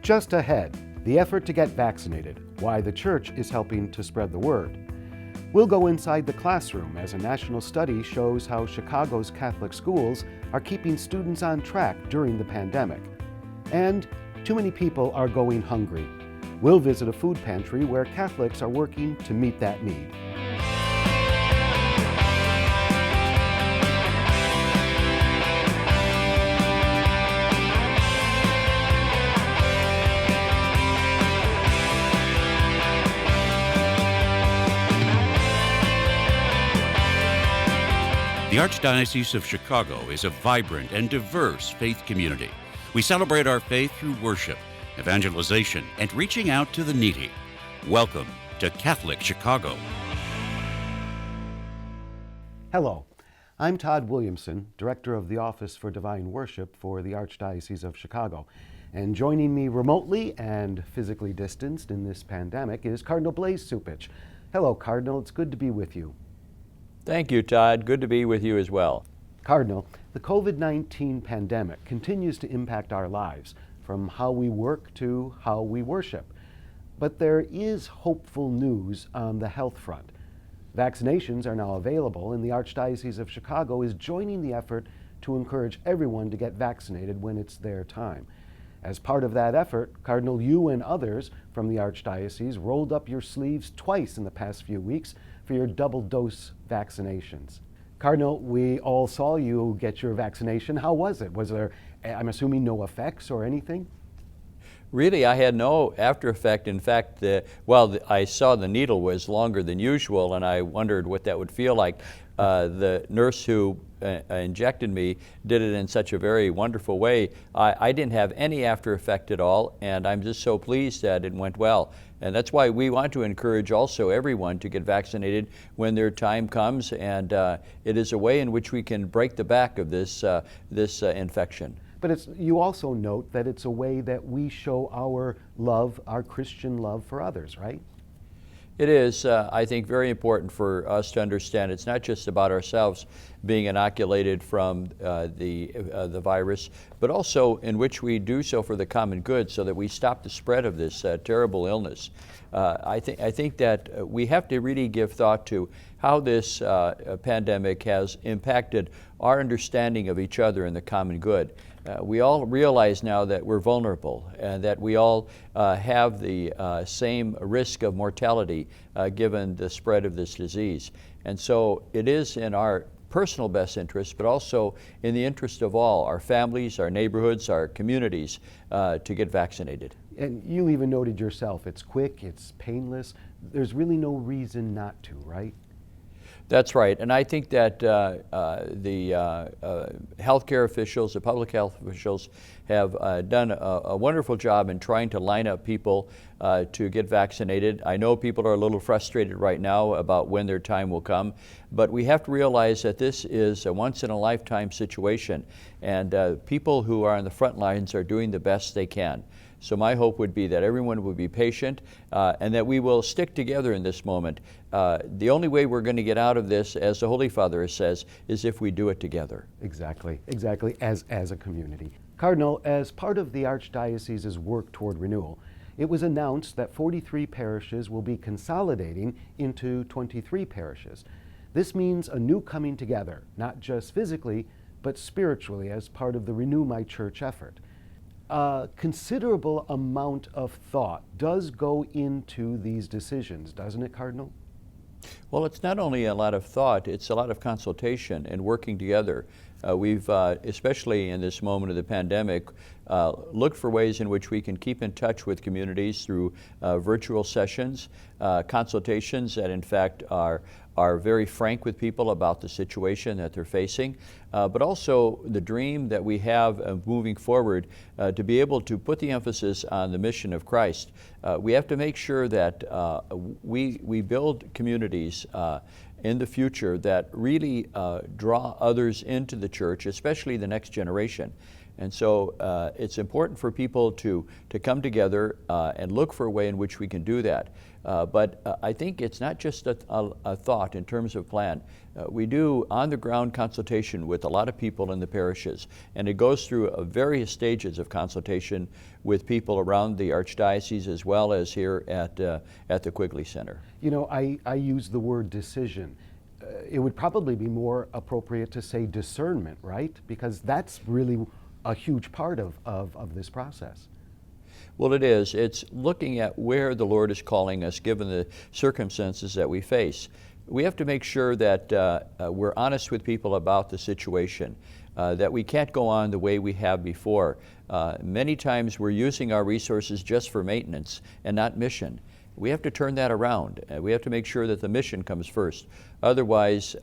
Just ahead, the effort to get vaccinated, why the church is helping to spread the word. We'll go inside the classroom as a national study shows how Chicago's Catholic schools are keeping students on track during the pandemic. And too many people are going hungry. We'll visit a food pantry where Catholics are working to meet that need. The Archdiocese of Chicago is a vibrant and diverse faith community. We celebrate our faith through worship, evangelization, and reaching out to the needy. Welcome to Catholic Chicago. Hello, I'm Todd Williamson, Director of the Office for Divine Worship for the Archdiocese of Chicago. And joining me remotely and physically distanced in this pandemic is Cardinal Blaise Cupich. Hello, Cardinal. It's good to be with you. Thank you, Todd. Good to be with you as well. Cardinal, the COVID-19 pandemic continues to impact our lives, from how we work to how we worship. But there is hopeful news on the health front. Vaccinations are now available, and the Archdiocese of Chicago is joining the effort to encourage everyone to get vaccinated when it's their time. As part of that effort, Cardinal, you and others from the Archdiocese rolled up your sleeves twice in the past few weeks for your double-dose vaccinations. Cardinal, we all saw you get your vaccination. How was it? Was there, I'm assuming, no effects or anything? Really, I had no after effect. In fact, I saw the needle was longer than usual, and I wondered what that would feel like. The nurse who injected me did it in such a very wonderful way. I didn't have any after effect at all, and I'm just so pleased that it went well. And that's why we want to encourage also everyone to get vaccinated when their time comes, and it is a way in which we can break the back of this infection. But you also note that it's a way that we show our love, our Christian love for others, right? It is, I think, very important for us to understand it's not just about ourselves being inoculated from the virus, but also in which we do so for the common good so that we stop the spread of this terrible illness. I think that we have to really give thought to how this pandemic has impacted our understanding of each other and the common good. We all realize now that we're vulnerable and that we all have the same risk of mortality given the spread of this disease. And so it is in our personal best interest, but also in the interest of all, our families, our neighborhoods, our communities, to get vaccinated. And you even noted yourself, it's quick, it's painless. There's really no reason not to, right? That's right, and I think that the healthcare officials, the public health officials, have done a wonderful job in trying to line up people to get vaccinated. I know people are a little frustrated right now about when their time will come, but we have to realize that this is a once-in-a-lifetime situation, and people who are on the front lines are doing the best they can. So my hope would be that everyone would be patient and that we will stick together in this moment. The only way we're going to get out of this, as the Holy Father says, is if we do it together. Exactly, as a community. Cardinal, as part of the Archdiocese's work toward renewal, it was announced that 43 parishes will be consolidating into 23 parishes. This means a new coming together, not just physically, but spiritually as part of the Renew My Church effort. A considerable amount of thought does go into these decisions, doesn't it, Cardinal? Well, it's not only a lot of thought, it's a lot of consultation and working together. We've, especially in this moment of the pandemic, looked for ways in which we can keep in touch with communities through virtual sessions, consultations that in fact are very frank with people about the situation that they're facing, but also the dream that we have of moving forward to be able to put the emphasis on the mission of Christ. We have to make sure that we build communities in the future that really draw others into the church, especially the next generation. And so it's important for people to come together and look for a way in which we can do that. But I think it's not just a thought in terms of plan. We do on-the-ground consultation with a lot of people in the parishes, and it goes through various stages of consultation with people around the Archdiocese as well as here at the Quigley Center. You know, I use the word decision. It would probably be more appropriate to say discernment, right? Because that's really a huge part of this process. Well, it is. It's looking at where the Lord is calling us given the circumstances that we face. We have to make sure that we're honest with people about the situation, that we can't go on the way we have before. Many times we're using our resources just for maintenance and not mission. We have to turn that around. We have to make sure that the mission comes first. Otherwise,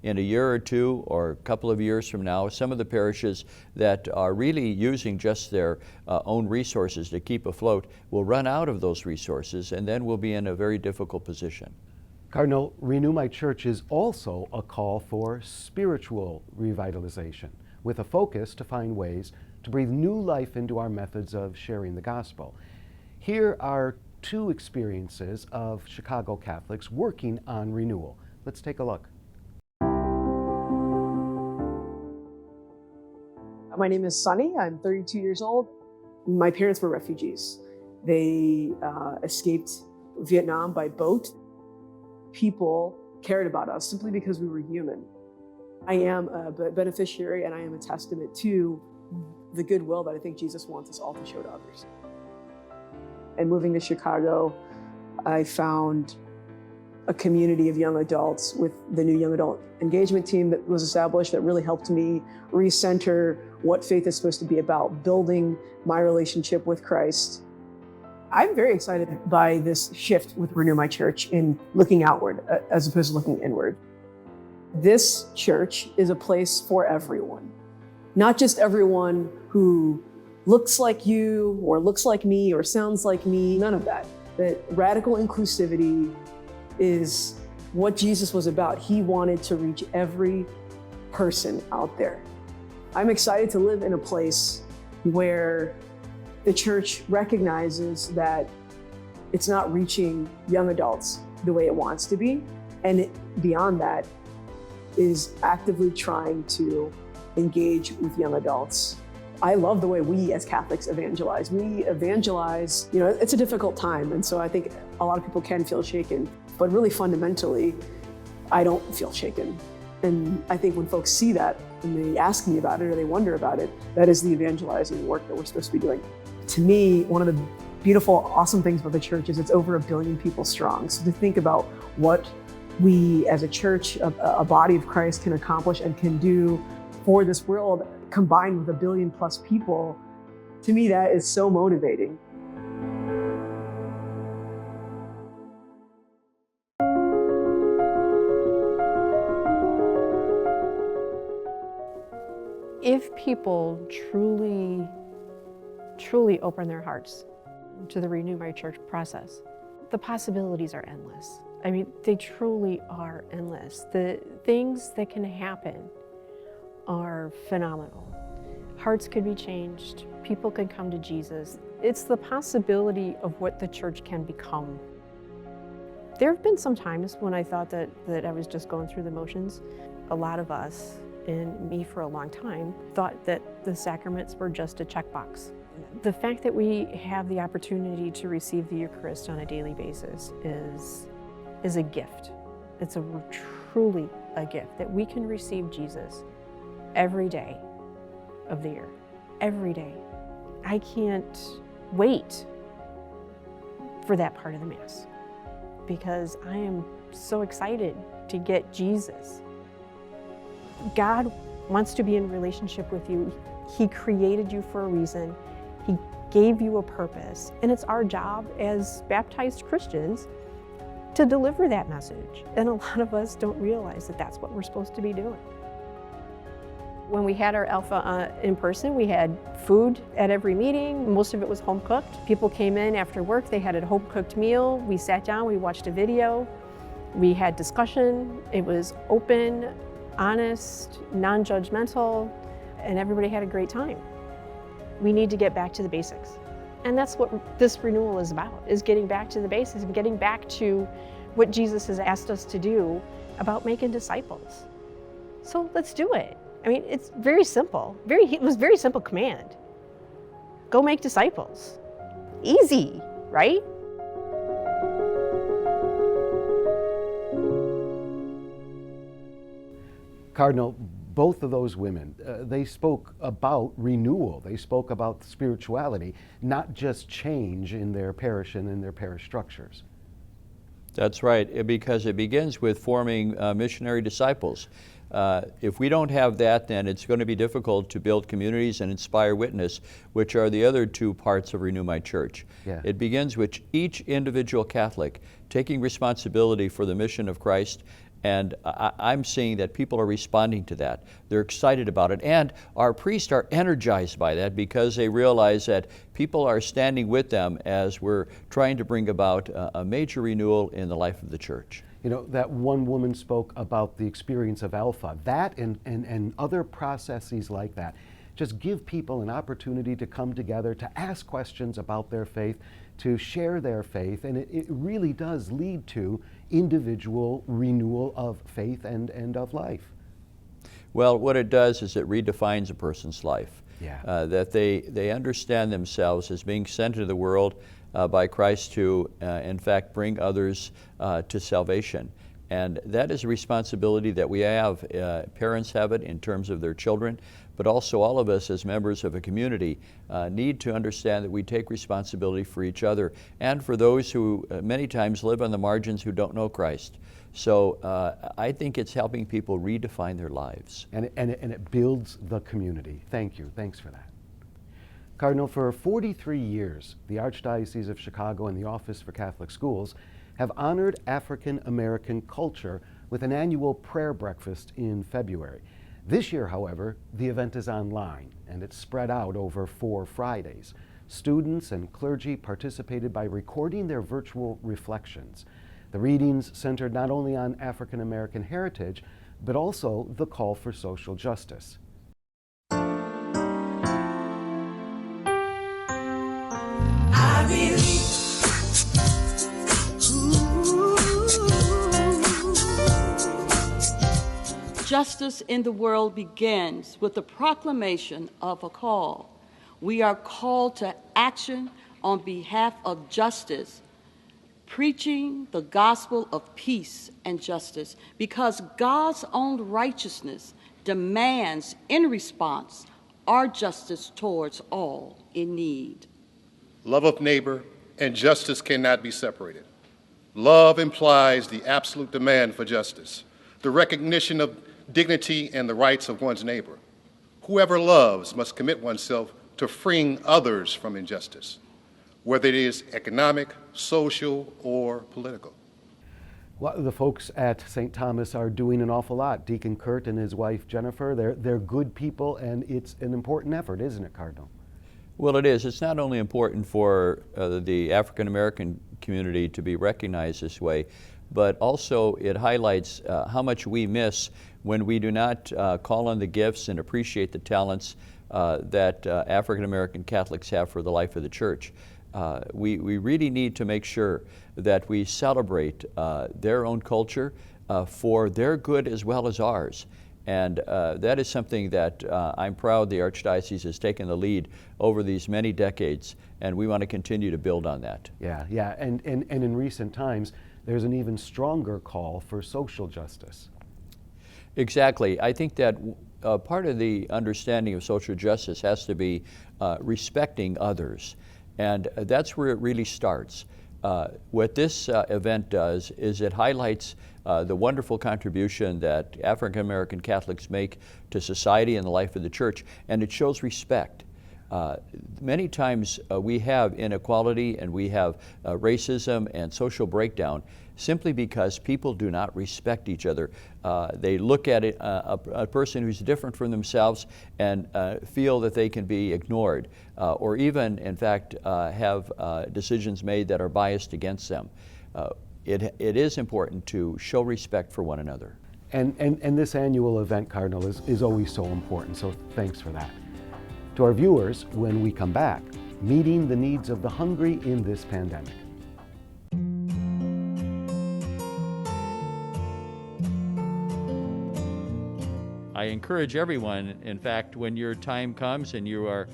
in a year or two or a couple of years from now, some of the parishes that are really using just their own resources to keep afloat will run out of those resources, and then we'll be in a very difficult position. Cardinal, Renew My Church is also a call for spiritual revitalization, with a focus to find ways to breathe new life into our methods of sharing the gospel. Here are two experiences of Chicago Catholics working on renewal. Let's take a look. My name is Sunny. I'm 32 years old. My parents were refugees. They escaped Vietnam by boat. People cared about us simply because we were human. I am a beneficiary and I am a testament to the goodwill that I think Jesus wants us all to show to others. And moving to Chicago, I found a community of young adults with the new young adult engagement team that was established that really helped me recenter what faith is supposed to be about, building my relationship with Christ. I'm very excited by this shift with Renew My Church in looking outward as opposed to looking inward. This church is a place for everyone, not just everyone who looks like you or looks like me or sounds like me, none of that. That radical inclusivity is what Jesus was about. He wanted to reach every person out there. I'm excited to live in a place where the church recognizes that it's not reaching young adults the way it wants to be, and beyond that is actively trying to engage with young adults. I love the way we as Catholics evangelize. We evangelize, it's a difficult time, and so I think a lot of people can feel shaken, but really fundamentally, I don't feel shaken. And I think when folks see that and they ask me about it or they wonder about it, that is the evangelizing work that we're supposed to be doing. To me, one of the beautiful, awesome things about the church is it's over 1 billion people strong. So to think about what we as a church, a body of Christ can accomplish and can do for this world, combined with 1 billion plus people, to me that is so motivating. If people truly open their hearts to the Renew My Church process, the possibilities are endless. I mean, they truly are endless. The things that can happen are phenomenal. Hearts could be changed, people could come to Jesus. It's the possibility of what the church can become. There have been some times when I thought that I was just going through the motions. A lot of us, and me for a long time, thought that the sacraments were just a checkbox. The fact that we have the opportunity to receive the Eucharist on a daily basis is a gift. It's truly a gift that we can receive Jesus every day of the year, every day. I can't wait for that part of the Mass because I am so excited to get Jesus. God wants to be in relationship with you. He created you for a reason. He gave you a purpose, and it's our job as baptized Christians to deliver that message. And a lot of us don't realize that that's what we're supposed to be doing. When we had our Alpha in person, we had food at every meeting. Most of it was home cooked. People came in after work, they had a home cooked meal. We sat down, we watched a video. We had discussion. It was open, honest, non-judgmental, and everybody had a great time. We need to get back to the basics. And that's what this renewal is about, is getting back to the basics and getting back to what Jesus has asked us to do about making disciples. So let's do it. I mean, it's very simple. It was a very simple command. Go make disciples. Easy, right? Cardinal, both of those women, they spoke about renewal. They spoke about spirituality, not just change in their parish and in their parish structures. That's right, because it begins with forming missionary disciples. If we don't have that, then it's going to be difficult to build communities and inspire witness, which are the other two parts of Renew My Church. Yeah. It begins with each individual Catholic taking responsibility for the mission of Christ, and I'm seeing that people are responding to that. They're excited about it, and our priests are energized by that because they realize that people are standing with them as we're trying to bring about a major renewal in the life of the Church. You know, that one woman spoke about the experience of Alpha. That and other processes like that just give people an opportunity to come together, to ask questions about their faith, to share their faith, and it really does lead to individual renewal of faith and of life. Well, what it does is it redefines a person's life. Yeah. That they understand themselves as being sent into the world by Christ to, in fact, bring others to salvation. And that is a responsibility that we have. Parents have it in terms of their children, but also all of us as members of a community need to understand that we take responsibility for each other and for those who many times live on the margins who don't know Christ. So I think it's helping people redefine their lives. And it builds the community. Thank you. Thanks for that. Cardinal, for 43 years, the Archdiocese of Chicago and the Office for Catholic Schools have honored African American culture with an annual prayer breakfast in February. This year, however, the event is online and it's spread out over 4 Fridays. Students and clergy participated by recording their virtual reflections. The readings centered not only on African American heritage, but also the call for social justice. I believe. Justice in the world begins with the proclamation of a call. We are called to action on behalf of justice, preaching the gospel of peace and justice, because God's own righteousness demands, in response, our justice towards all in need. Love of neighbor and justice cannot be separated. Love implies the absolute demand for justice, the recognition of dignity and the rights of one's neighbor. Whoever loves must commit oneself to freeing others from injustice, whether it is economic, social, or political. Well, the folks at St. Thomas are doing an awful lot. Deacon Kurt and his wife Jennifer, they're good people, and it's an important effort, isn't it, Cardinal? Well, it is. It's not only important for the African American community to be recognized this way, but also it highlights how much we miss when we do not call on the gifts and appreciate the talents that African American Catholics have for the life of the Church. We really need to make sure that we celebrate their own culture for their good as well as ours. And that is something that I'm proud the Archdiocese has taken the lead over these many decades, and we want to continue to build on that. Yeah, and in recent times, there's an even stronger call for social justice. Exactly. I think that part of the understanding of social justice has to be respecting others, and that's where it really starts. What this event does is it highlights the wonderful contribution that African American Catholics make to society and the life of the Church, and it shows respect. Many times we have inequality and we have racism and social breakdown simply because people do not respect each other. They look at it, a person who's different from themselves and feel that they can be ignored or even, in fact, have decisions made that are biased against them. It is important to show respect for one another. And this annual event, Cardinal, is always so important, so thanks for that. To our viewers, when we come back, meeting the needs of the hungry in this pandemic. I encourage everyone, in fact, when your time comes and you are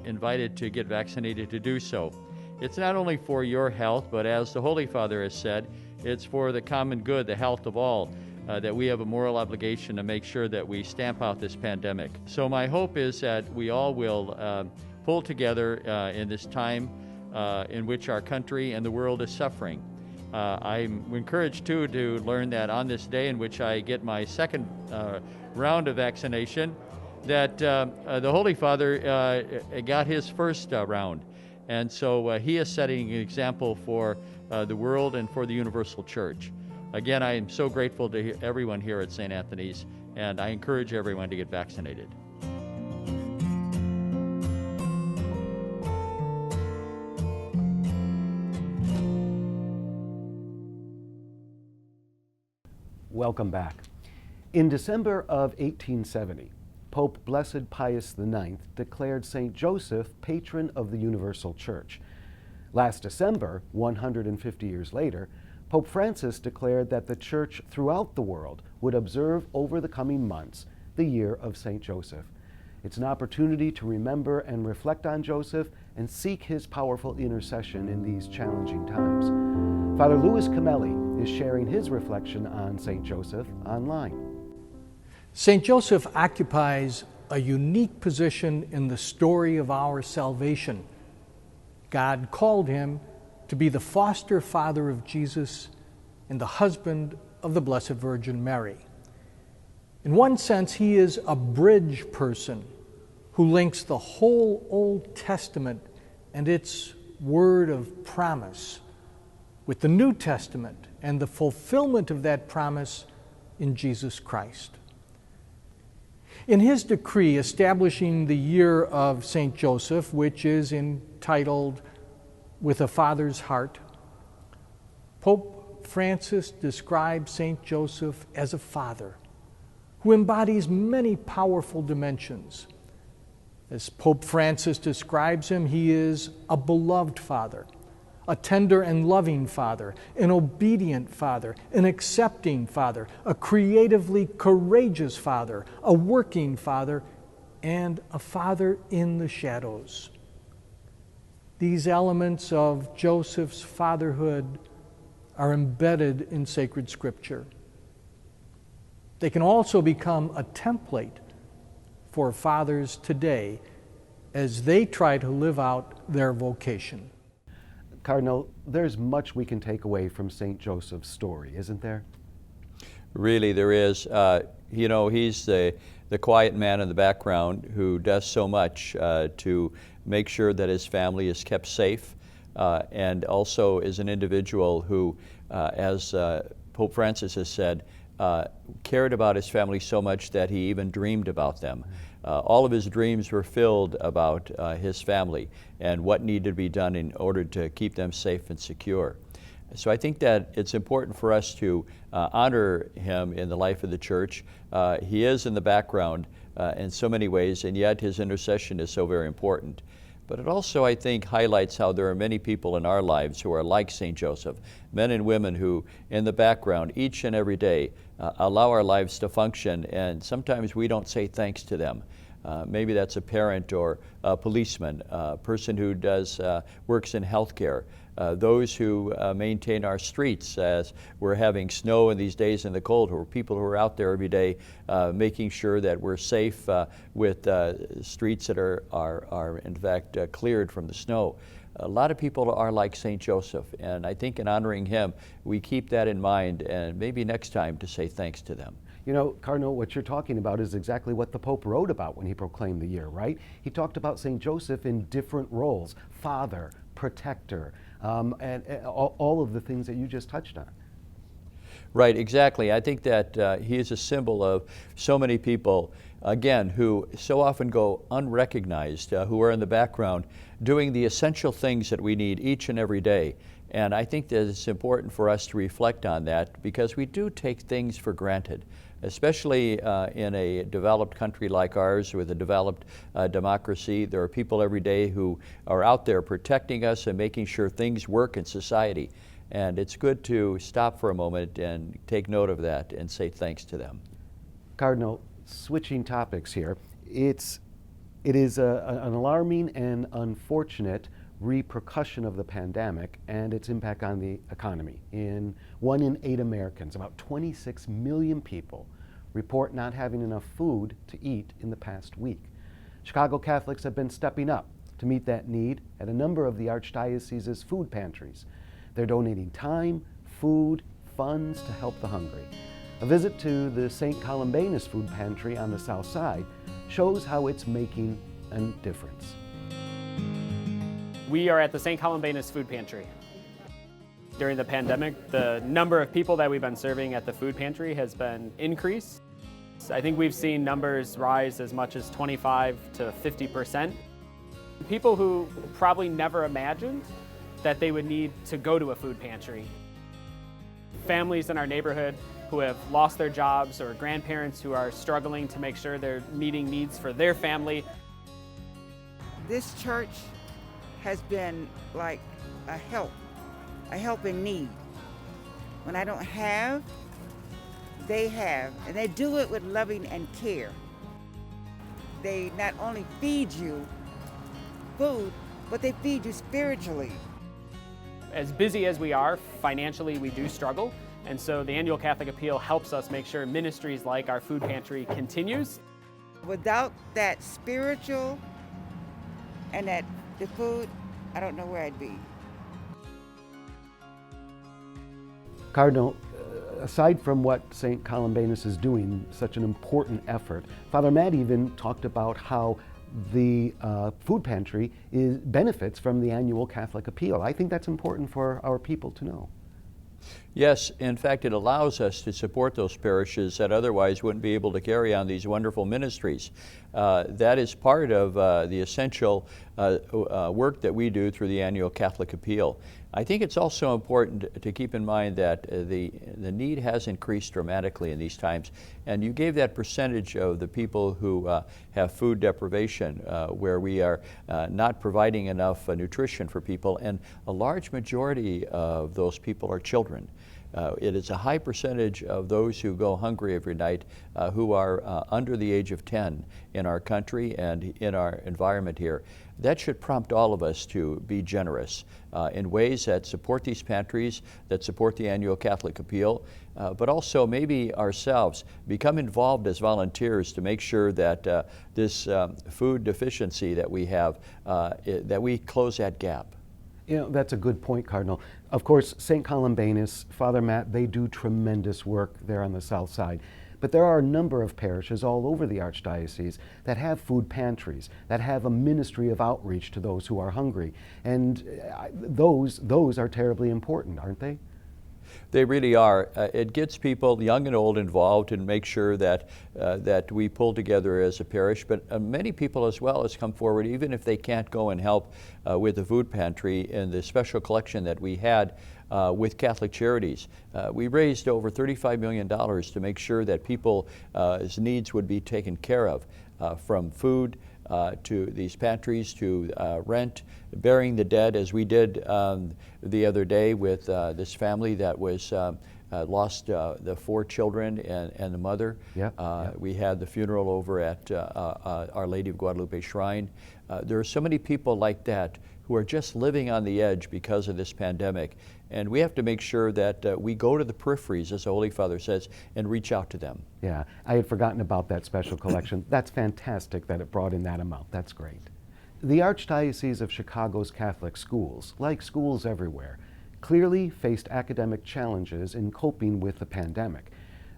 invited to get vaccinated, to do so. It's not only for your health, but as the Holy Father has said, it's for the common good, the health of all, that we have a moral obligation to make sure that we stamp out this pandemic. So my hope is that we all will pull together in this time in which our country and the world is suffering. I'm encouraged too to learn that on this day in which I get my second round of vaccination, that the Holy Father got his first round. And so he is setting an example for the world and for the Universal Church. Again, I am so grateful to everyone here at St. Anthony's, and I encourage everyone to get vaccinated. Welcome back. In December of 1870, Pope Blessed Pius IX declared St. Joseph patron of the Universal Church. Last December, 150 years later, Pope Francis declared that the Church throughout the world would observe over the coming months the year of St. Joseph. It's an opportunity to remember and reflect on Joseph and seek his powerful intercession in these challenging times. Father Louis Camelli is sharing his reflection on St. Joseph online. St. Joseph occupies a unique position in the story of our salvation. God called him to be the foster father of Jesus and the husband of the Blessed Virgin Mary. In one sense, he is a bridge person who links the whole Old Testament and its word of promise with the New Testament and the fulfillment of that promise in Jesus Christ. In his decree establishing the year of St. Joseph, which is entitled With a Father's Heart, Pope Francis describes St. Joseph as a father who embodies many powerful dimensions. As Pope Francis describes him, he is a beloved father, a tender and loving father, an obedient father, an accepting father, a creatively courageous father, a working father, and a father in the shadows. These elements of Joseph's fatherhood are embedded in sacred scripture. They can also become a template for fathers today as they try to live out their vocation. Cardinal, there's much we can take away from St. Joseph's story, isn't there? Really, there is. He's the quiet man in the background who does so much to make sure that his family is kept safe, and also is an individual who, as Pope Francis has said, cared about his family so much that he even dreamed about them. All of his dreams were filled about his family and what needed to be done in order to keep them safe and secure. So I think that it's important for us to honor him in the life of the Church. He is in the background in so many ways, and yet his intercession is so very important. But it also, I think, highlights how there are many people in our lives who are like St. Joseph, men and women who, in the background, each and every day, allow our lives to function, and sometimes we don't say thanks to them. Maybe that's a parent or a policeman, a person who works in healthcare, those who maintain our streets as we're having snow in these days in the cold, or people who are out there every day making sure that we're safe with streets that are in fact cleared from the snow. A lot of people are like St. Joseph, and I think in honoring him, we keep that in mind, and maybe next time to say thanks to them. You know, Cardinal, what you're talking about is exactly what the Pope wrote about when he proclaimed the year, right? He talked about St. Joseph in different roles: father, protector, and all of the things that you just touched on. Right, exactly. I think that he is a symbol of so many people, again, who so often go unrecognized, who are in the background doing the essential things that we need each and every day. And I think that it's important for us to reflect on that, because we do take things for granted. especially in a developed country like ours with a developed democracy. There are people every day who are out there protecting us and making sure things work in society. And it's good to stop for a moment and take note of that and say thanks to them. Cardinal, switching topics here, it is an alarming and unfortunate repercussion of the pandemic and its impact on the economy. In 1 in 8 Americans, about 26 million people, report not having enough food to eat in the past week. Chicago Catholics have been stepping up to meet that need at a number of the Archdiocese's food pantries. They're donating time, food, funds to help the hungry. A visit to the St. Columbanus Food Pantry on the South Side shows how it's making a difference. We are at the St. Columbanus Food Pantry. During the pandemic, the number of people that we've been serving at the food pantry has been increased. I think we've seen numbers rise as much as 25 to 50%. People who probably never imagined that they would need to go to a food pantry. Families in our neighborhood who have lost their jobs, or grandparents who are struggling to make sure they're meeting needs for their family. This church has been like a help in need. When I don't have, they have, and they do it with loving and care. They not only feed you food, but they feed you spiritually. As busy as we are, financially we do struggle, and so the Annual Catholic Appeal helps us make sure ministries like our food pantry continues. Without that spiritual and the food, I don't know where I'd be. Cardinal, aside from what St. Columbanus is doing, such an important effort, Father Matt even talked about how the food pantry benefits from the Annual Catholic Appeal. I think that's important for our people to know. Yes, in fact, it allows us to support those parishes that otherwise wouldn't be able to carry on these wonderful ministries. That is part of the essential work that we do through the Annual Catholic Appeal. I think it's also important to keep in mind that the need has increased dramatically in these times. And you gave that percentage of the people who have food deprivation, where we are not providing enough nutrition for people, and a large majority of those people are children. It is a high percentage of those who go hungry every night who are under the age of 10 in our country and in our environment here. That should prompt all of us to be generous in ways that support these pantries, that support the Annual Catholic Appeal, but also maybe ourselves become involved as volunteers to make sure that this food deficiency that we have, that we close that gap. You know, that's a good point, Cardinal. Of course, St. Columbanus, Father Matt, they do tremendous work there on the South Side. But there are a number of parishes all over the Archdiocese that have food pantries, that have a ministry of outreach to those who are hungry. And those are terribly important, aren't they? They really are. It gets people, young and old, involved and make sure that we pull together as a parish. But many people as well has come forward, even if they can't go and help with the food pantry in the special collection that we had with Catholic Charities. We raised over $35 million to make sure that people's needs would be taken care of, from food to these pantries, to rent, burying the dead, as we did the other day with this family that was lost the 4 children and the mother. Yep. We had the funeral over at Our Lady of Guadalupe Shrine. There are so many people like that who are just living on the edge because of this pandemic. And we have to make sure that we go to the peripheries, as the Holy Father says, and reach out to them. Yeah, I had forgotten about that special collection. That's fantastic that it brought in that amount. That's great. The Archdiocese of Chicago's Catholic schools, like schools everywhere, clearly faced academic challenges in coping with the pandemic.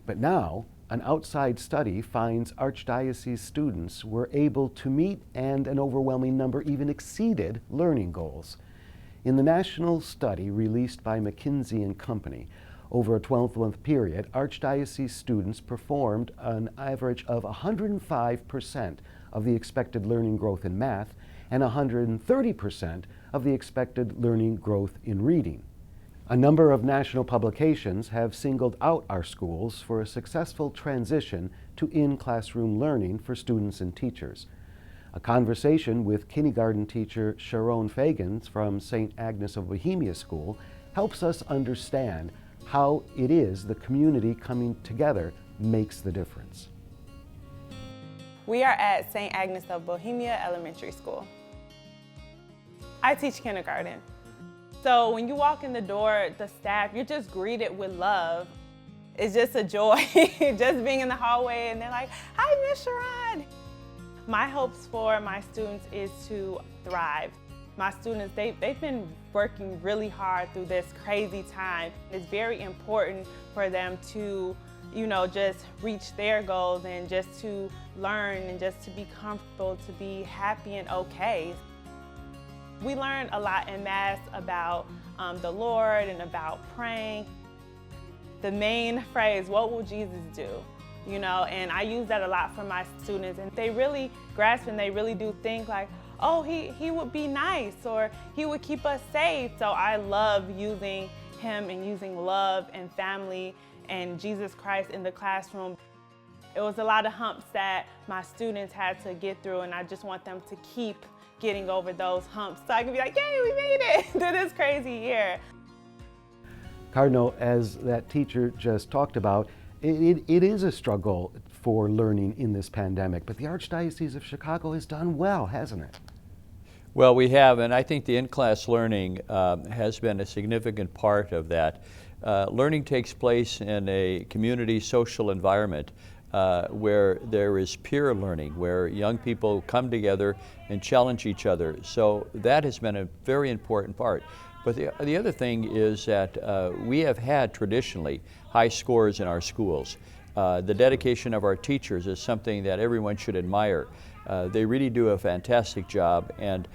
But now, an outside study finds Archdiocese students were able to meet, and an overwhelming number even exceeded, learning goals. In the national study released by McKinsey & Company, over a 12-month period, Archdiocese students performed an average of 105% of the expected learning growth in math and 130% of the expected learning growth in reading. A number of national publications have singled out our schools for a successful transition to in-classroom learning for students and teachers. A conversation with kindergarten teacher Sharon Fagans from St. Agnes of Bohemia School helps us understand how it is the community coming together makes the difference. We are at St. Agnes of Bohemia Elementary School. I teach kindergarten. So when you walk in the door, the staff, you're just greeted with love. It's just a joy, just being in the hallway and they're like, "Hi, Miss Sharon." My hopes for my students is to thrive. My students, they've been working really hard through this crazy time. It's very important for them to, just reach their goals and just to learn and just to be comfortable, to be happy and okay. We learned a lot in Mass about the Lord and about praying. The main phrase, "What will Jesus do?" And I use that a lot for my students, and they really grasp and they really do think like, oh, he would be nice, or he would keep us safe. So I love using him and using love and family and Jesus Christ in the classroom. It was a lot of humps that my students had to get through, and I just want them to keep getting over those humps so I can be like, yay, we made it through this crazy year. Cardinal, as that teacher just talked about, it is a struggle for learning in this pandemic, but the Archdiocese of Chicago has done well, hasn't it? Well, we have, and I think the in-class learning has been a significant part of that. Learning takes place in a community social environment where there is peer learning, where young people come together and challenge each other. So that has been a very important part. But the other thing is that we have had traditionally high scores in our schools. The dedication of our teachers is something that everyone should admire. They really do a fantastic job, and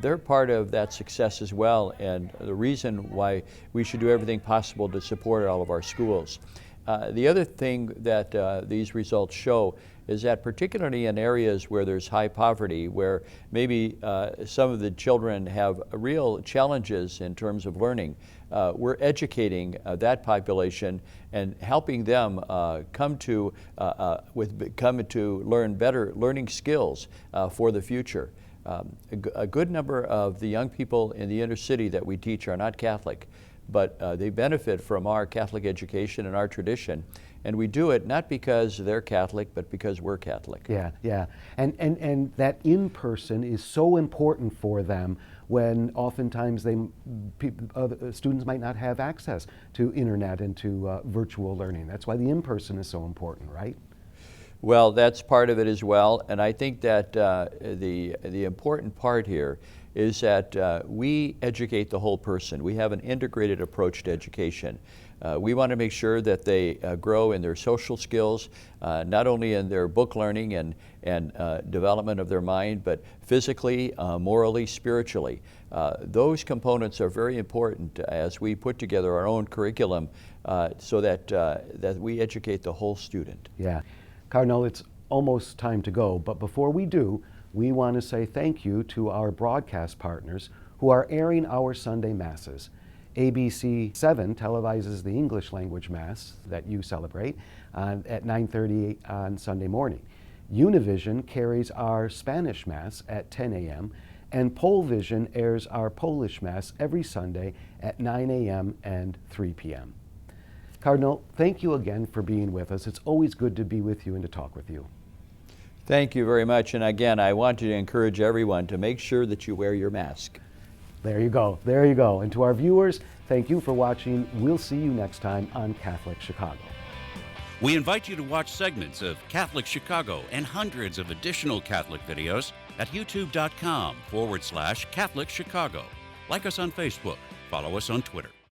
they're part of that success as well, and the reason why we should do everything possible to support all of our schools. The other thing that these results show is that particularly in areas where there's high poverty, where maybe some of the children have real challenges in terms of learning, we're educating that population and helping them come to learn better learning skills for the future. A good number of the young people in the inner city that we teach are not Catholic, but they benefit from our Catholic education and our tradition. And we do it not because they're Catholic, but because we're Catholic. Yeah. And that in-person is so important for them when oftentimes students might not have access to internet and to virtual learning. That's why the in-person is so important, right? Well, that's part of it as well. And I think that the important part here is that we educate the whole person. We have an integrated approach to education. We want to make sure that they grow in their social skills, not only in their book learning and development of their mind, but physically, morally, spiritually. Those components are very important as we put together our own curriculum so that we educate the whole student. Yeah. Cardinal, it's almost time to go, but before we do, we want to say thank you to our broadcast partners who are airing our Sunday Masses. ABC 7 televises the English language Mass that you celebrate at 9:30 on Sunday morning. Univision carries our Spanish Mass at 10 a.m. and Polvision airs our Polish Mass every Sunday at 9 a.m. and 3 p.m. Cardinal, thank you again for being with us. It's always good to be with you and to talk with you. Thank you very much. And again, I want to encourage everyone to make sure that you wear your mask. There you go. There you go. And to our viewers, thank you for watching. We'll see you next time on Catholic Chicago. We invite you to watch segments of Catholic Chicago and hundreds of additional Catholic videos at youtube.com/Catholic Chicago. Like us on Facebook. Follow us on Twitter.